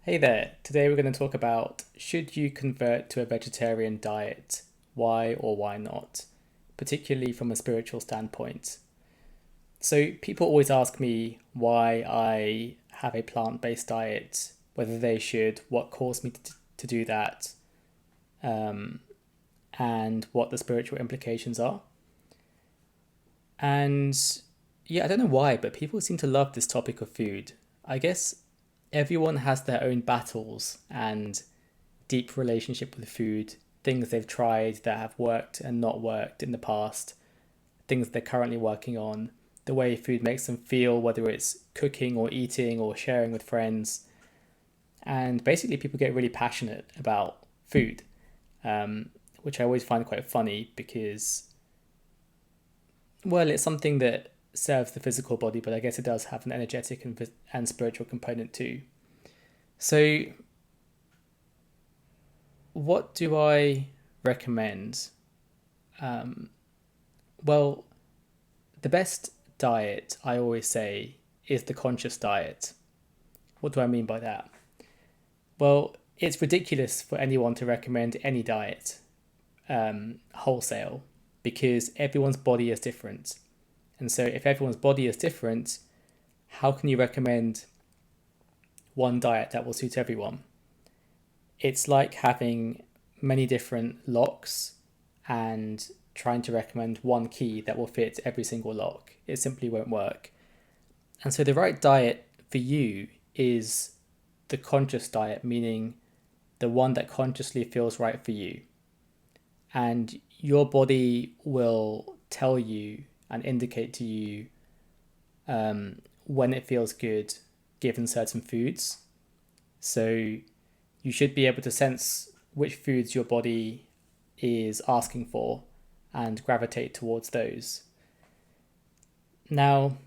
Hey there, today we're going to talk about should you convert to a vegetarian diet? Why or why not? Particularly from a spiritual standpoint. So, people always ask me why I have a plant based diet, whether they should, what caused me to do that, um, and what the spiritual implications are. And yeah, I don't know why, but people seem to love this topic of food. I guess everyone has their own battles and deep relationship with food, things they've tried that have worked and not worked in the past, things they're currently working on, the way food makes them feel, whether it's cooking or eating or sharing with friends. And basically, people get really passionate about food, which I always find quite funny because, well, it's something that serves the physical body, but I guess it does have an energetic and spiritual component too. So, what do I recommend? Um, well, the best diet, I always say, is the conscious diet. What do I mean by that? Well, it's ridiculous for anyone to recommend any diet wholesale because everyone's body is different. And so, if everyone's body is different, how can you recommend one diet that will suit everyone? It's like having many different locks and trying to recommend one key that will fit every single lock. It simply won't work. And so the right diet for you is the conscious diet, meaning the one that consciously feels right for you. And your body will tell you and indicate to you when it feels good given certain foods. So you should be able to sense which foods your body is asking for and gravitate towards those. Now,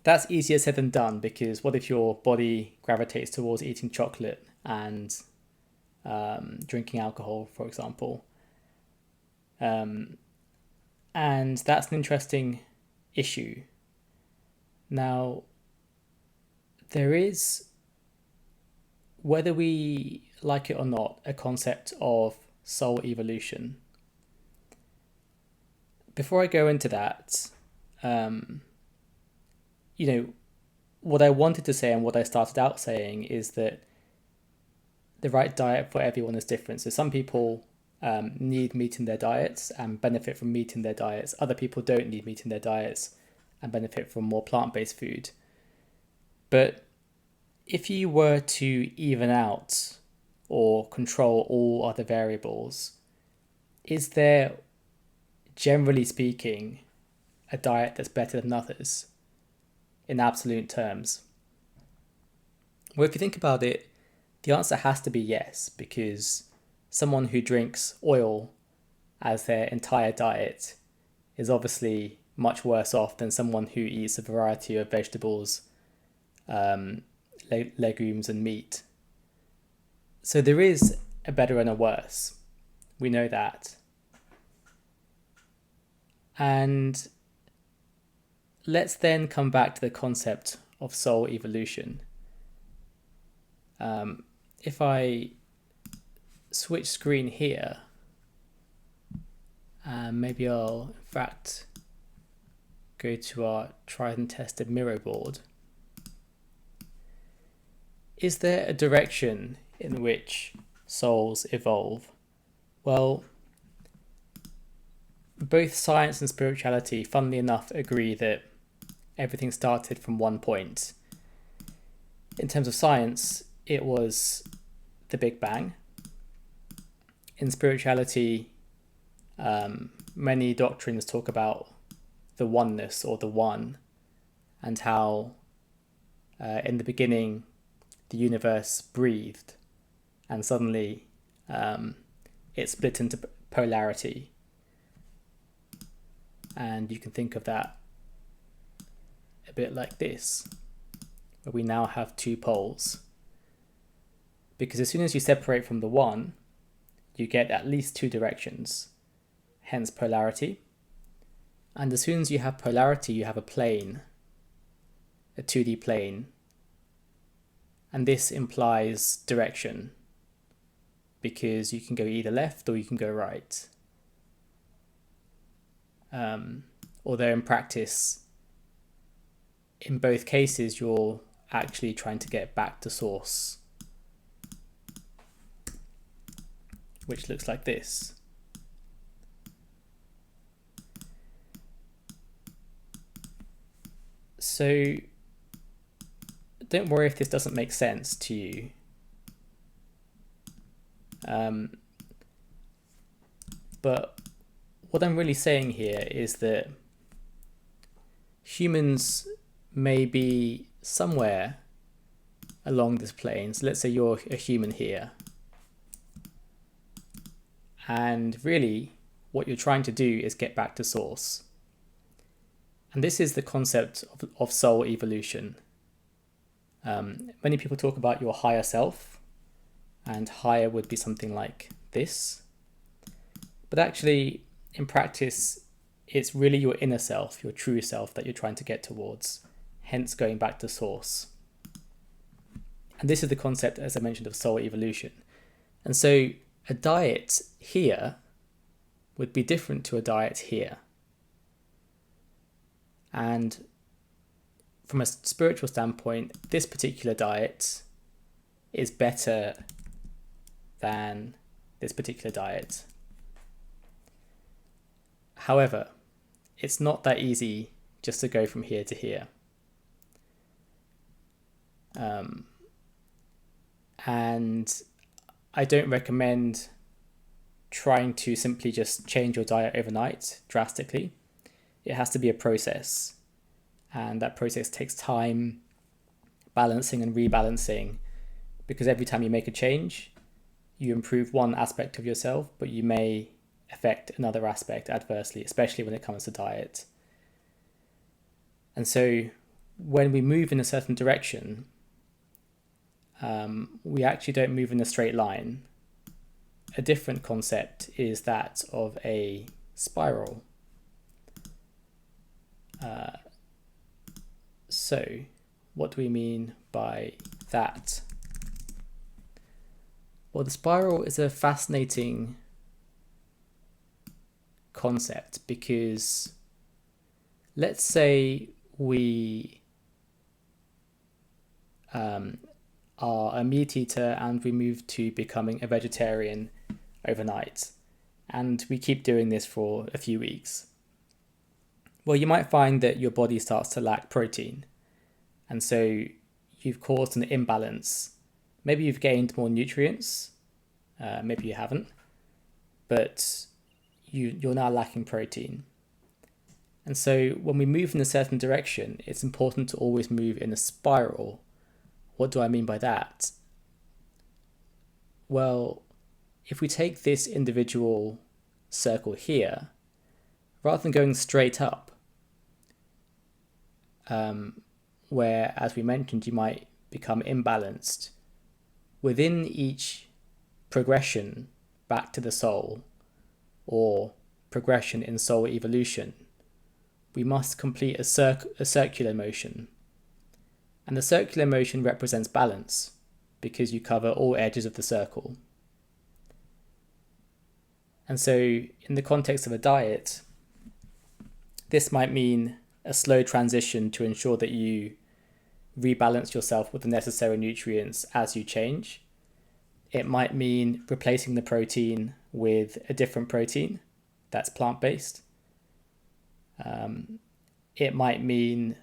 that's easier said than done because what if your body gravitates towards eating chocolate and drinking alcohol, for example? Um, and that's an interesting issue. Now, there is, whether we like it or not, a concept of soul evolution. Before I go into that, um, you know, what I wanted to say and what I started out saying is that the right diet for everyone is different. So some people need meat in their diets and benefit from meat in their diets. Other people don't need meat in their diets and benefit from more plant-based food. But if you were to even out or control all other variables, is there, generally speaking, a diet that's better than others in absolute terms? Well, if you think about it, the answer has to be yes, because someone who drinks oil as their entire diet is obviously much worse off than someone who eats a variety of vegetables, um, legumes, and meat. So there is a better and a worse. We know that. And let's then come back to the concept of soul evolution. If I switch screen here, maybe I'll in fact go to our tried and tested Miro board. Is there a direction in which souls evolve? Well, both science and spirituality, funnily enough, agree that everything started from one point. In terms of science, it was the Big Bang. In spirituality, many doctrines talk about the oneness or the one, and how in the beginning the universe breathed and suddenly it split into polarity. And you can think of that a bit like this, where we now have two poles. Because as soon as you separate from the one, you get at least two directions, hence polarity. And as soon as you have polarity, you have a plane, a 2D plane, And this implies direction, because you can go either left or you can go right. Although in practice, in both cases, you're actually trying to get back to source, which looks like this. So don't worry if this doesn't make sense to you. But what I'm really saying here is that humans may be somewhere along this plane. So let's say you're a human here. And really, what you're trying to do is get back to source. And this is the concept of soul evolution. Many people talk about your higher self, and higher would be something like this. But actually, in practice, it's really your inner self, your true self, that you're trying to get towards, hence going back to source. And this is the concept, as I mentioned, of soul evolution. And so a diet here would be different to a diet here. And from a spiritual standpoint, this particular diet is better than this particular diet. However, it's not that easy just to go from here to here. And I don't recommend trying to simply just change your diet overnight drastically. It has to be a process, and that process takes time, balancing and rebalancing, because every time you make a change, you improve one aspect of yourself, but you may affect another aspect adversely, especially when it comes to diet. And so when we move in a certain direction, we actually don't move in a straight line. A different concept is that of a spiral. So what do we mean by that? Well, the spiral is a fascinating concept, because let's say we are a meat eater and we move to becoming a vegetarian overnight, and we keep doing this for a few weeks. Well, you might find that your body starts to lack protein, and so you've caused an imbalance. Maybe you've gained more nutrients, maybe you haven't, but you're now lacking protein. And so when we move in a certain direction, it's important to always move in a spiral. What do I mean by that? Well, if we take this individual circle here, rather than going straight up, where, as we mentioned, you might become imbalanced, within each progression back to the soul, or progression in soul evolution, we must complete a circular motion. And the circular motion represents balance, because you cover all edges of the circle. And so in the context of a diet, this might mean a slow transition to ensure that you rebalance yourself with the necessary nutrients as you change. It might mean replacing the protein with a different protein that's plant-based. It might mean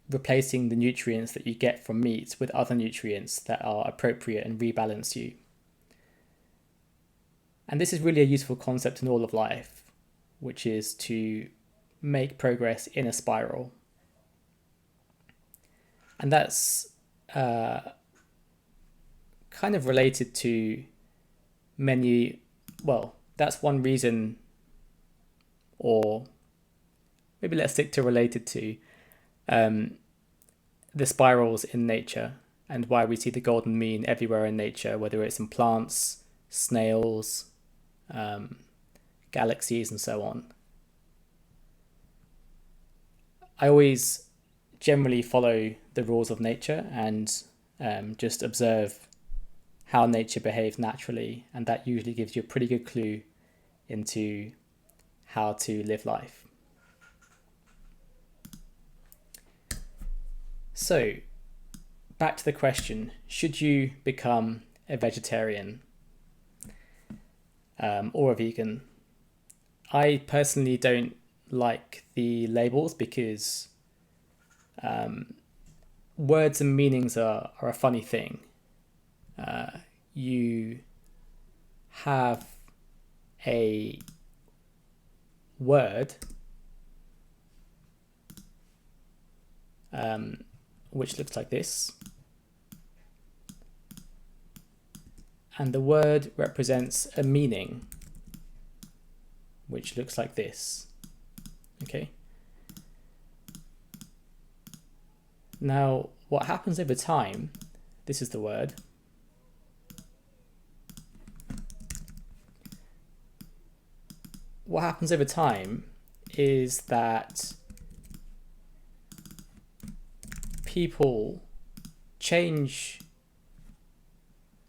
replacing the nutrients that you get from meat with other nutrients that are appropriate and rebalance you. And this is really a useful concept in all of life, which is to make progress in a spiral. And that's kind of related to many, well, that's one reason, or maybe let's stick to related to the spirals in nature, and why we see the golden mean everywhere in nature, whether it's in plants, snails, galaxies, and so on. I always generally follow the rules of nature, and Just observe how nature behaves naturally, and that usually gives you a pretty good clue into how to live life. So, back to the question, should you become a vegetarian or a vegan? I personally don't like the labels because words and meanings are a funny thing. You have a word which looks like this, and the word represents a meaning which looks like this. Okay. Now, what happens over time, this is the word. What happens over time is that people change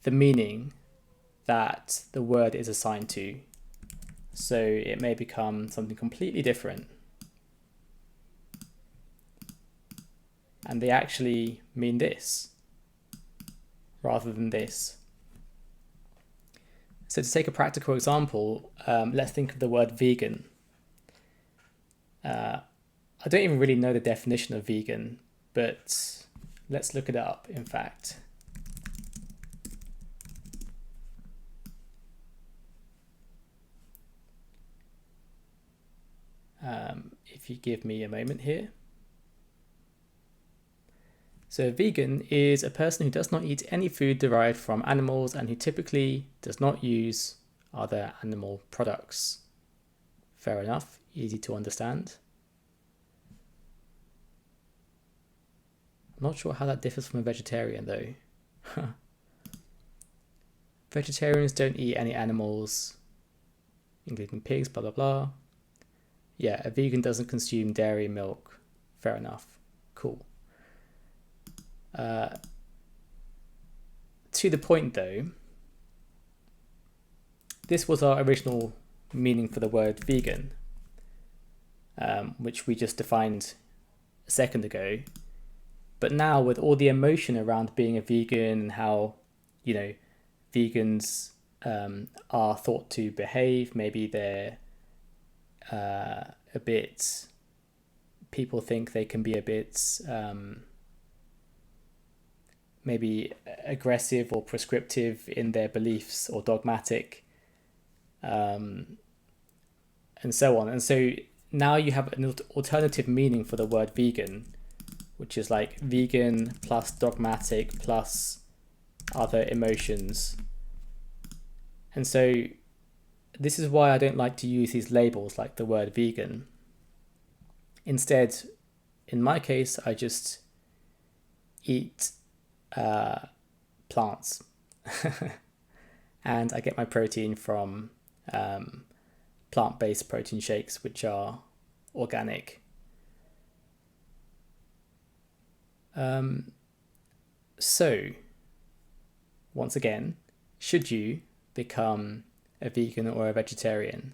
the meaning that the word is assigned to. So it may become something completely different. And they actually mean this rather than this. So to take a practical example, let's think of the word vegan. I don't even really know the definition of vegan, but let's look it up, in fact. If you give me a moment here. So a vegan is a person who does not eat any food derived from animals and who typically does not use other animal products. Fair enough, easy to understand. I'm not sure how that differs from a vegetarian though. Vegetarians don't eat any animals, including pigs, blah, blah, blah. Yeah, a vegan doesn't consume dairy, milk. Fair enough. Cool. To the point though, this was our original meaning for the word vegan, which we just defined a second ago. But now with all the emotion around being a vegan and how, vegans are thought to behave, maybe they're a bit, people think they can be a bit maybe aggressive or prescriptive in their beliefs or dogmatic, and so on. And so now you have an alternative meaning for the word vegan, which is like vegan plus dogmatic plus other emotions. And so this is why I don't like to use these labels like the word vegan. Instead, in my case, I just eat plants and I get my protein from plant-based protein shakes, which are organic. So, once again, should you become a vegan or a vegetarian?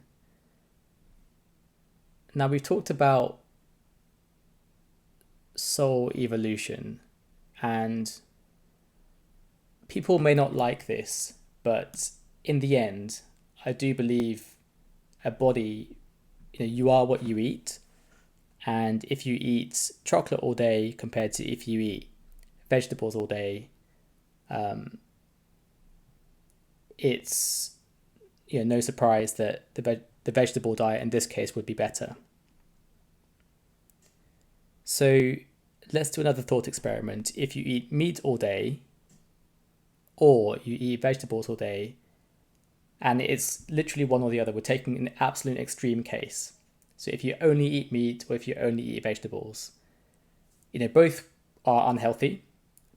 Now, we've talked about soul evolution, and people may not like this, but in the end, I do believe a body, you are what you eat. And if you eat chocolate all day compared to if you eat vegetables all day, it's no surprise that the vegetable diet in this case would be better. So let's do another thought experiment. If you eat meat all day or you eat vegetables all day, and it's literally one or the other, we're taking an absolute extreme case. So if you only eat meat or if you only eat vegetables, both are unhealthy.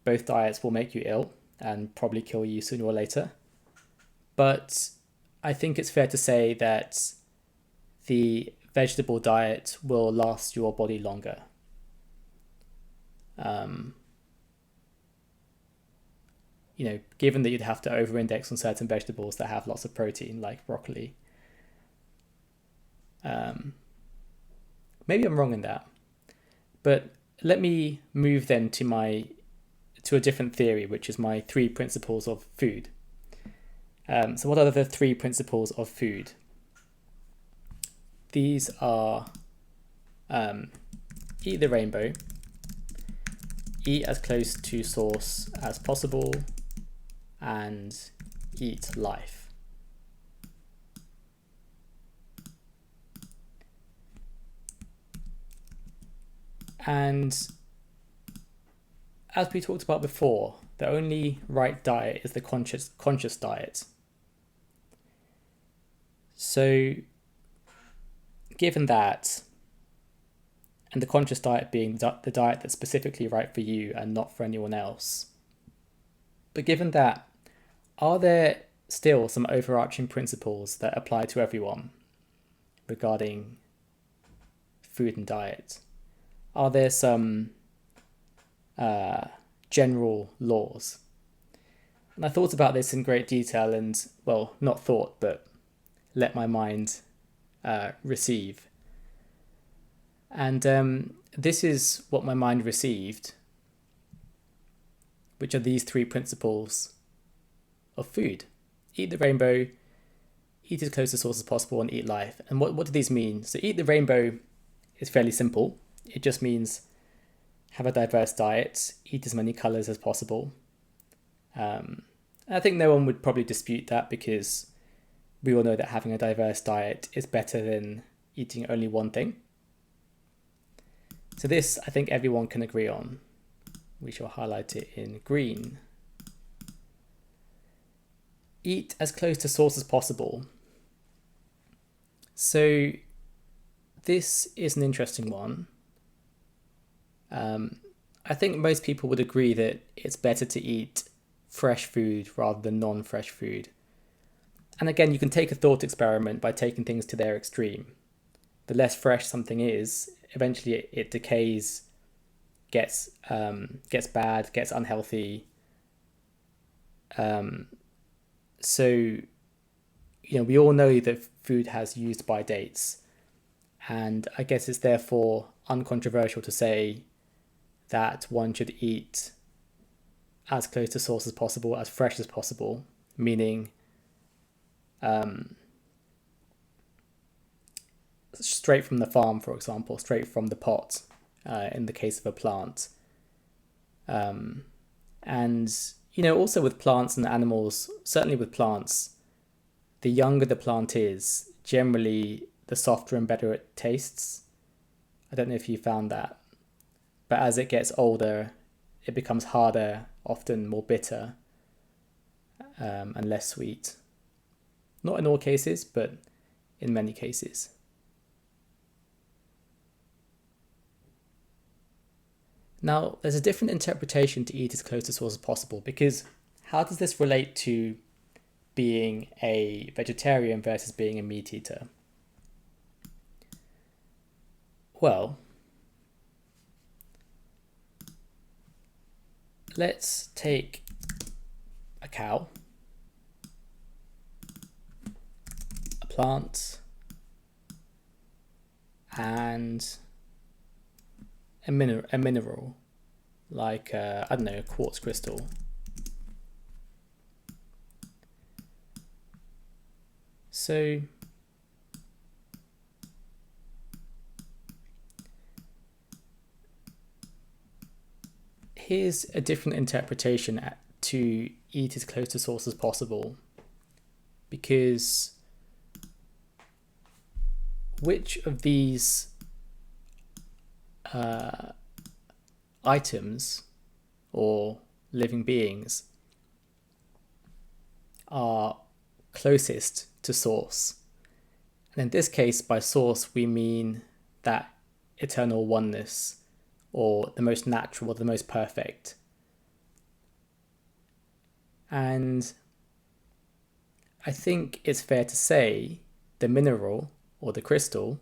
Both diets will make you ill and probably kill you sooner or later. But I think it's fair to say that the vegetable diet will last your body longer. given that you'd have to over-index on certain vegetables that have lots of protein, like broccoli. Maybe I'm wrong in that. But let me move then to a different theory, which is my 3 principles of food. So what are the 3 principles of food? These are eat the rainbow, eat as close to source as possible, and eat life. And as we talked about before, the only right diet is the conscious diet. So given that, and the conscious diet being the diet that's specifically right for you and not for anyone else, but given that, are there still some overarching principles that apply to everyone regarding food and diet? Are there some general laws? And I thought about this in great detail and, well, not thought, but let my mind receive. And this is what my mind received, which are these 3 principles of food. Eat the rainbow, eat as close to source as possible, and eat life. And what do these mean? So eat the rainbow is fairly simple. It just means have a diverse diet, eat as many colours as possible. I think no one would probably dispute that, because we all know that having a diverse diet is better than eating only one thing. So this, I think everyone can agree on. We shall highlight it in green. Eat as close to source as possible. So this is an interesting one. I think most people would agree that it's better to eat fresh food rather than non-fresh food. And again, you can take a thought experiment by taking things to their extreme. The less fresh something is, eventually it decays, gets bad, gets unhealthy. So, we all know that food has use-by dates, and I guess it's therefore uncontroversial to say that one should eat as close to source as possible, as fresh as possible, meaning straight from the farm, for example, straight from the pot, in the case of a plant. And, also with plants and animals, certainly with plants, the younger the plant is, generally the softer and better it tastes. I don't know if you found that. But as it gets older, it becomes harder, often more bitter, and less sweet. Not in all cases, but in many cases. Now, there's a different interpretation to eat as close to source as possible, because how does this relate to being a vegetarian versus being a meat eater? Well, let's take a cow, a plant, and a mineral like, I don't know, a quartz crystal. So here's a different interpretation to eat as close to source as possible, because which of these items or living beings are closest to source? And in this case, by source, we mean that eternal oneness, or the most natural, or the most perfect. And I think it's fair to say the mineral, or the crystal,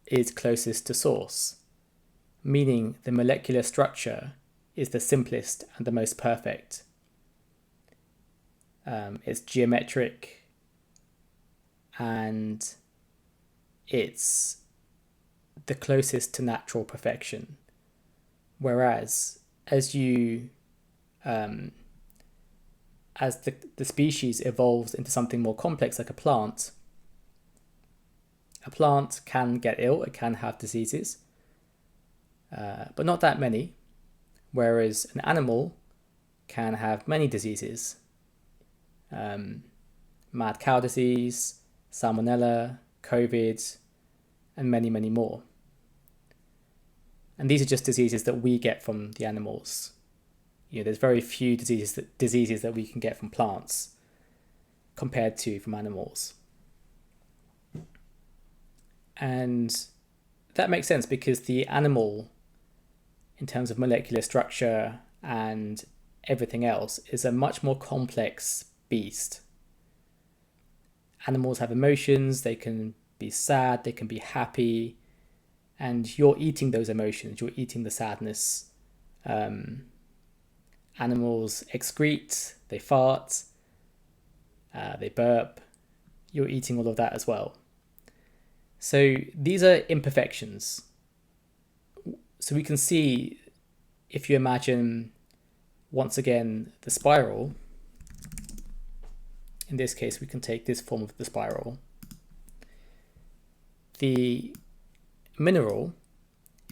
is closest to source, meaning the molecular structure is the simplest and the most perfect. It's geometric, and it's the closest to natural perfection. Whereas as you as the species evolves into something more complex like a plant can get ill, it can have diseases, but not that many. Whereas an animal can have many diseases. Mad cow disease, salmonella, COVID, and many, many more. And these are just diseases that we get from the animals. There's very few diseases that we can get from plants compared to from animals. And that makes sense because the animal, in terms of molecular structure and everything else, is a much more complex beast. Animals have emotions, they can be sad, they can be happy, and you're eating those emotions, you're eating the sadness. Animals excrete, they fart, they burp, you're eating all of that as well. So these are imperfections. So we can see, if you imagine, once again, the spiral. In this case, we can take this form of the spiral. The mineral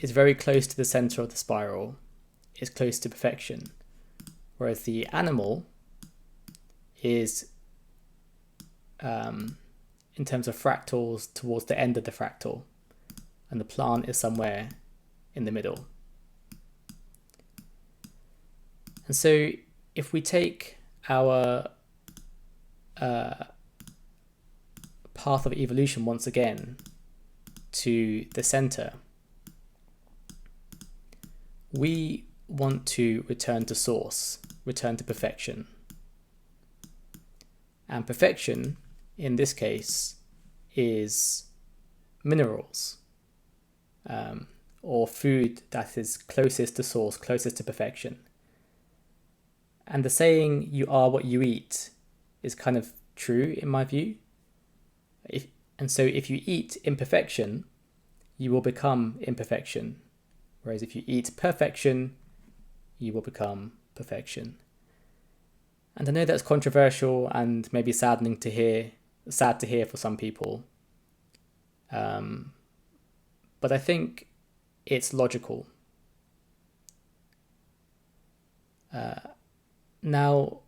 is very close to the center of the spiral, is close to perfection, whereas the animal is, in terms of fractals, towards the end of the fractal, and the plant is somewhere in the middle. And so if we take our path of evolution once again to the center, we want to return to source, return to perfection. And perfection, in this case, is minerals, or food that is closest to source, closest to perfection. And the saying, you are what you eat, is kind of true in my view. So if you eat imperfection, you will become imperfection. Whereas if you eat perfection, you will become perfection. And I know that's controversial and maybe sad to hear for some people. But I think it's logical. Now,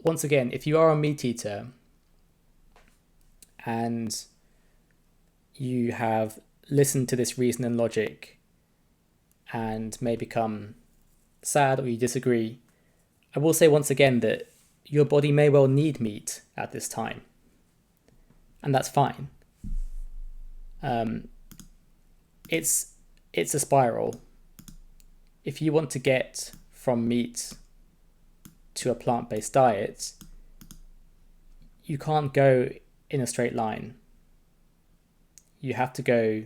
once again, if you are a meat eater and you have listened to this reason and logic and may become sad or you disagree, I will say once again that your body may well need meat at this time, and that's fine. It's a spiral. If you want to get from meat to a plant-based diet, you can't go in a straight line. You have to go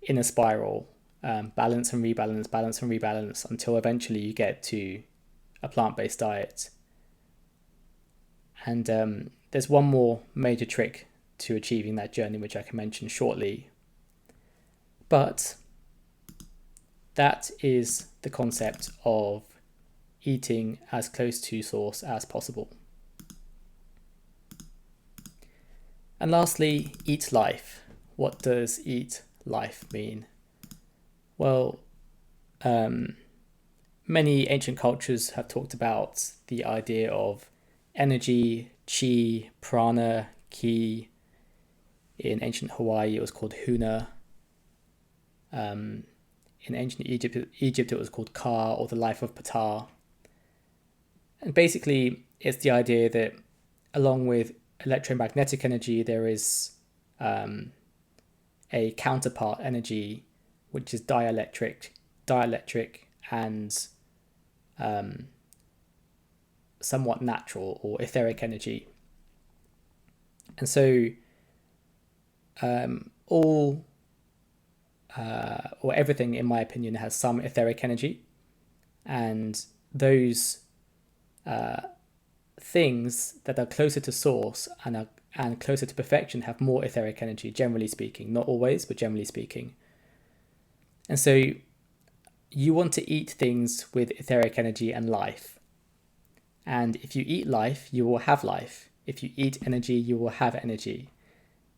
in a spiral, balance and rebalance until eventually you get to a plant-based diet. And there's one more major trick to achieving that journey, which I can mention shortly. But that is the concept of eating as close to source as possible. And lastly, eat life. What does eat life mean? Well, many ancient cultures have talked about the idea of energy, chi, prana, ki. In ancient Hawaii, it was called huna. In ancient Egypt, it was called ka, or the life of Ptah. And basically, it's the idea that along with electromagnetic energy, there is a counterpart energy, which is dielectric and somewhat natural or etheric energy. And so everything, in my opinion, has some etheric energy, and those things that are closer to source and closer to perfection have more etheric energy, generally speaking. Not always, but generally speaking. And so you want to eat things with etheric energy and life. And if you eat life, you will have life. If you eat energy, you will have energy.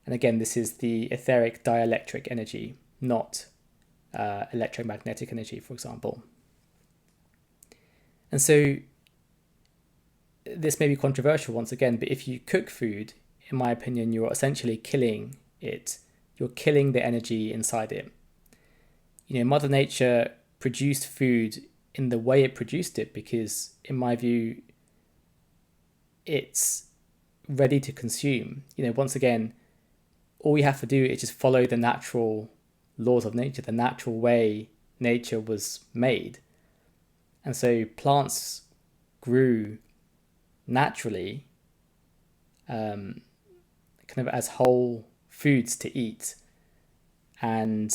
And again, this is the etheric dielectric energy, not electromagnetic energy, for example. And so this may be controversial once again, but if you cook food, in my opinion, you're essentially killing it. You're killing the energy inside it. Mother Nature produced food in the way it produced it because, in my view, it's ready to consume. Once again, all we have to do is just follow the natural laws of nature, the natural way nature was made. And so plants grew naturally, kind of as whole foods to eat. And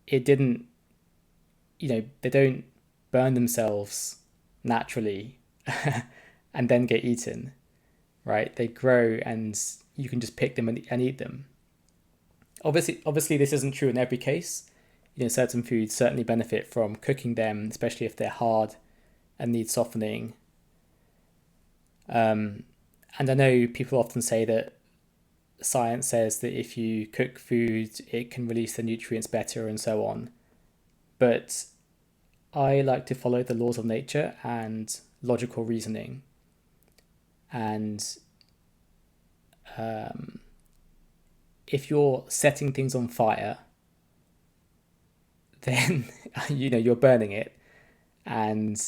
it didn't, they don't burn themselves naturally and then get eaten, right? They grow and you can just pick them and eat them. Obviously, this isn't true in every case. Certain foods certainly benefit from cooking them, especially if they're hard and need softening. And I know people often say that science says that if you cook food, it can release the nutrients better and so on. But I like to follow the laws of nature and logical reasoning. And if you're setting things on fire, then you're burning it, and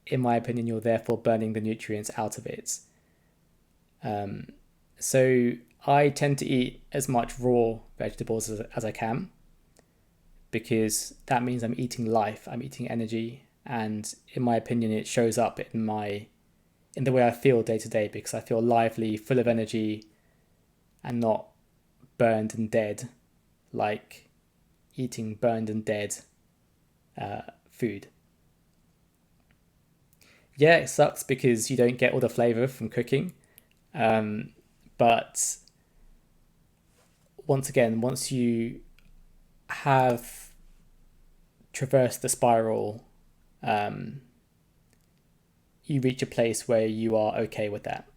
in my opinion, you're therefore burning the nutrients out of it. So I tend to eat as much raw vegetables as I can, because that means I'm eating life, I'm eating energy, and in my opinion, it shows up in the way I feel day to day, because I feel lively, full of energy, and not burned and dead, like eating burned and dead food. Yeah, it sucks because you don't get all the flavor from cooking. But once again, once you have traversed the spiral, you reach a place where you are okay with that.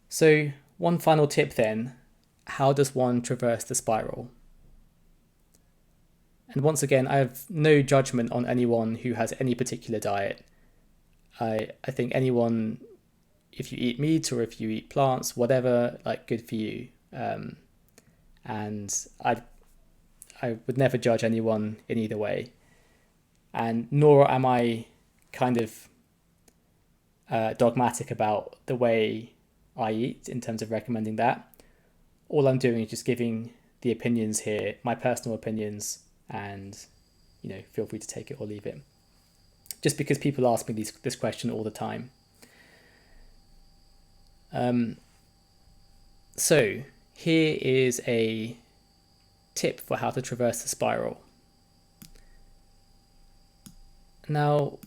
So one final tip then, how does one traverse the spiral? And once again, I have no judgment on anyone who has any particular diet. I think anyone, if you eat meat or if you eat plants, whatever, like, good for you. And I would never judge anyone in either way. And nor am I kind of dogmatic about the way I eat in terms of recommending that. All I'm doing is just giving the opinions here, my personal opinions, and feel free to take it or leave it. Just because people ask me this question all the time. So here is a tip for how to traverse the spiral. Now,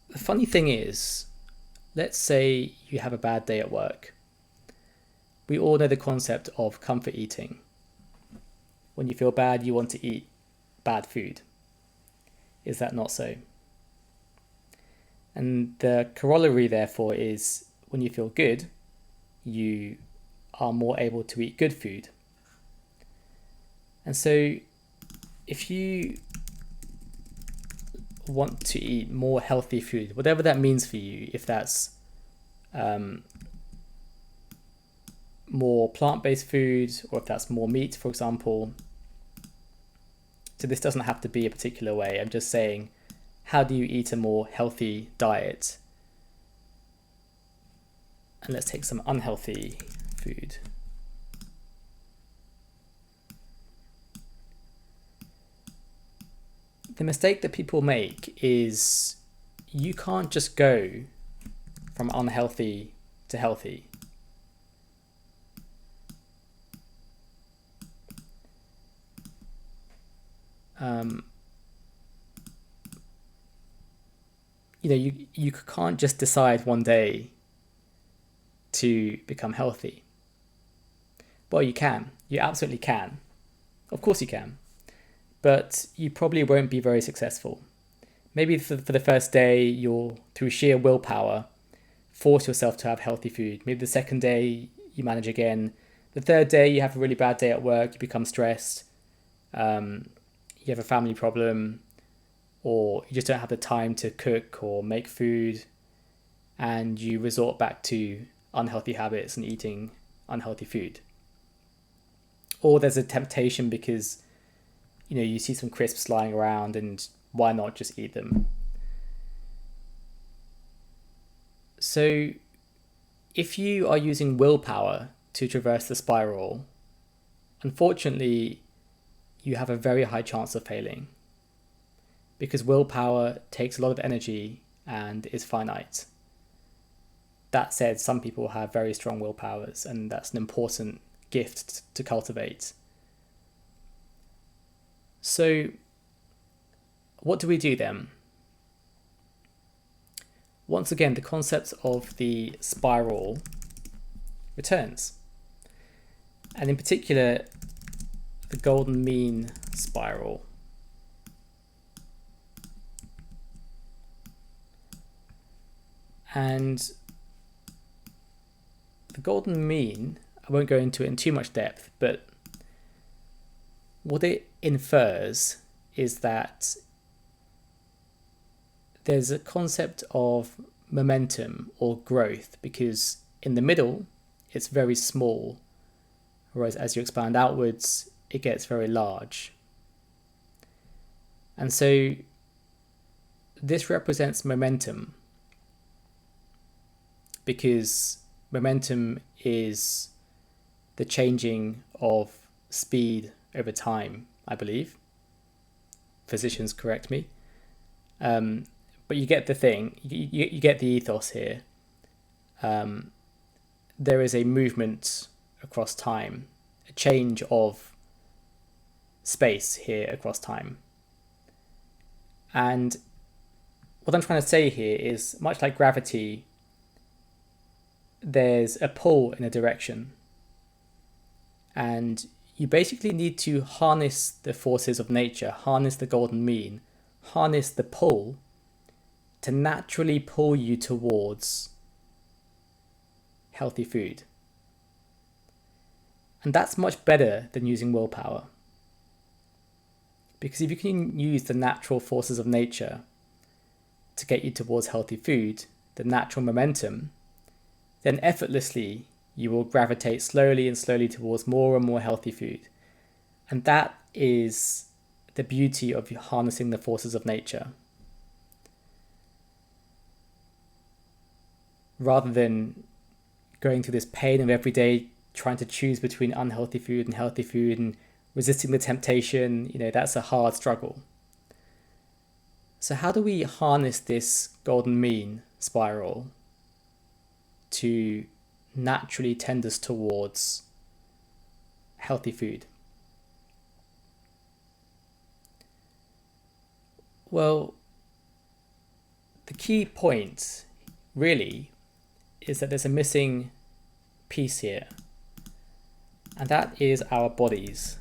the funny thing is, let's say you have a bad day at work. We all know the concept of comfort eating. When you feel bad, you want to eat bad food. Is that not so? And the corollary, therefore, is when you feel good, you are more able to eat good food. And so if you want to eat more healthy food, whatever that means for you, if that's more plant-based food, or if that's more meat, for example. So this doesn't have to be a particular way. I'm just saying, how do you eat a more healthy diet? And let's take some unhealthy food. The mistake that people make is you can't just go from unhealthy to healthy. you can't just decide one day to become healthy. Well, you can. You absolutely can. Of course you can. But you probably won't be very successful. Maybe for the first day, you'll, through sheer willpower, force yourself to have healthy food. Maybe the second day, you manage again. The third day, you have a really bad day at work, you become stressed, you have a family problem, or you just don't have the time to cook or make food, and you resort back to unhealthy habits and eating unhealthy food. Or there's a temptation because you see some crisps lying around and why not just eat them? So if you are using willpower to traverse the spiral, unfortunately, you have a very high chance of failing, because willpower takes a lot of energy and is finite. That said, some people have very strong willpowers, and that's an important gift to cultivate. So what do we do then? Once again, the concept of the spiral returns. And in particular, the golden mean spiral. And the golden mean, I won't go into it in too much depth, but what it infers is that there's a concept of momentum or growth, because in the middle it's very small, whereas as you expand outwards it gets very large. And so this represents momentum, because momentum is the changing of speed over time, I believe. Physicians correct me. But you get the thing, you get the ethos here. There is a movement across time, a change of space here across time. And what I'm trying to say here is, much like gravity, there's a pull in a direction. And you basically need to harness the forces of nature, harness the golden mean, harness the pull to naturally pull you towards healthy food. And that's much better than using willpower. Because if you can use the natural forces of nature to get you towards healthy food, the natural momentum, then effortlessly you will gravitate slowly and slowly towards more and more healthy food. And that is the beauty of harnessing the forces of nature. Rather than going through this pain of every day trying to choose between unhealthy food and healthy food and resisting the temptation, that's a hard struggle. So how do we harness this golden mean spiral to naturally tend us towards healthy food? Well, the key point really is that there's a missing piece here, and that is our bodies.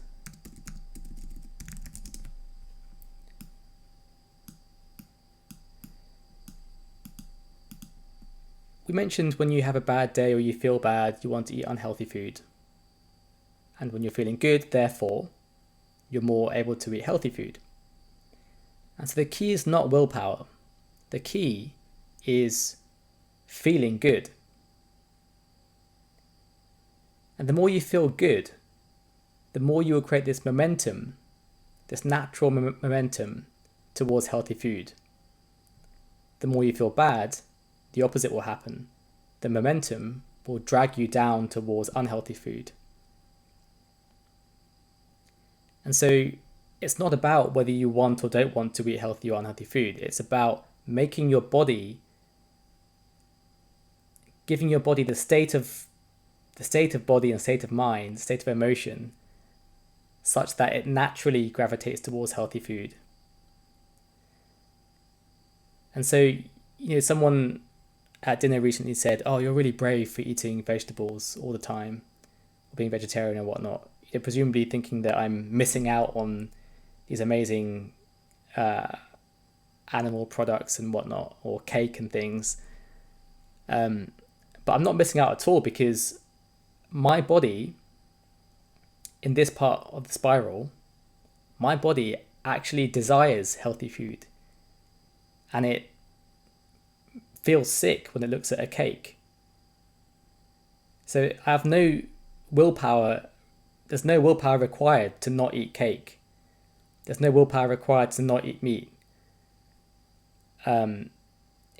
We mentioned when you have a bad day or you feel bad, you want to eat unhealthy food. And when you're feeling good, therefore, you're more able to eat healthy food. And so the key is not willpower. The key is feeling good. And the more you feel good, the more you will create this momentum, this natural momentum towards healthy food. The more you feel bad, the opposite will happen. The momentum will drag you down towards unhealthy food. And so it's not about whether you want or don't want to eat healthy or unhealthy food. It's about making your body, giving your body the state of body and state of mind, state of emotion, such that it naturally gravitates towards healthy food. And so someone at dinner recently said, "Oh, you're really brave for eating vegetables all the time, or being vegetarian and whatnot." You're presumably thinking that I'm missing out on these amazing animal products and whatnot, or cake and things. But I'm not missing out at all, because my body, in this part of the spiral, my body actually desires healthy food, and it feels sick when it looks at a cake. So I have no willpower. There's no willpower required to not eat cake. There's no willpower required to not eat meat. In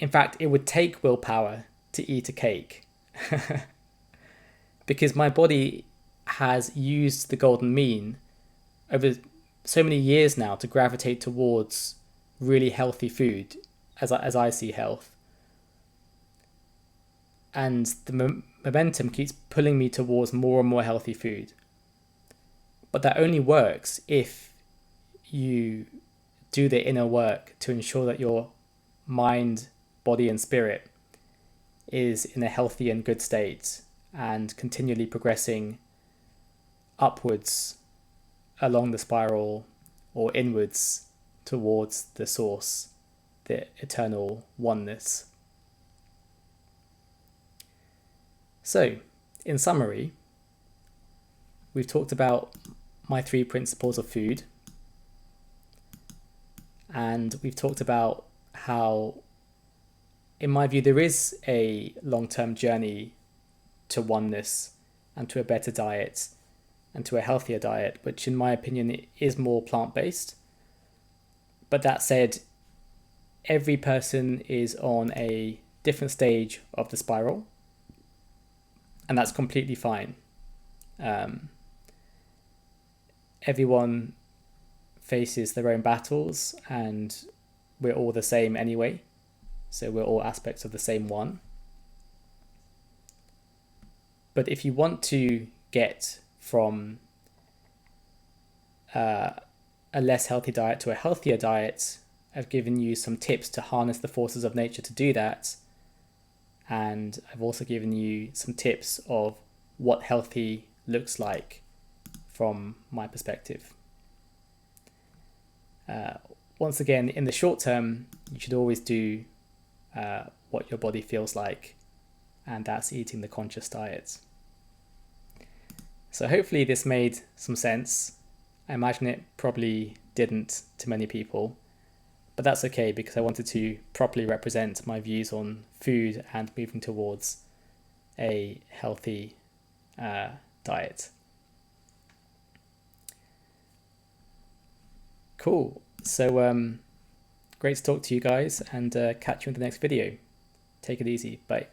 fact, it would take willpower to eat a cake because my body has used the golden mean over so many years now to gravitate towards really healthy food, as I see health. And the momentum keeps pulling me towards more and more healthy food. But that only works if you do the inner work to ensure that your mind, body, and spirit is in a healthy and good state, and continually progressing upwards along the spiral, or inwards towards the source, the eternal oneness. So, in summary, we've talked about my 3 principles of food, and we've talked about how, in my view, there is a long-term journey to oneness and to a better diet and to a healthier diet, which in my opinion is more plant-based. But that said, every person is on a different stage of the spiral, and that's completely fine. Everyone faces their own battles, and we're all the same anyway. So we're all aspects of the same one. But if you want to get from a less healthy diet to a healthier diet, I've given you some tips to harness the forces of nature to do that. And I've also given you some tips of what healthy looks like from my perspective. Once again, in the short term, you should always do what your body feels like, and that's eating the conscious diet. So hopefully this made some sense. I imagine it probably didn't to many people, but that's okay, because I wanted to properly represent my views on food and moving towards a healthy diet. Cool. So great to talk to you guys, and catch you in the next video. Take it easy. Bye.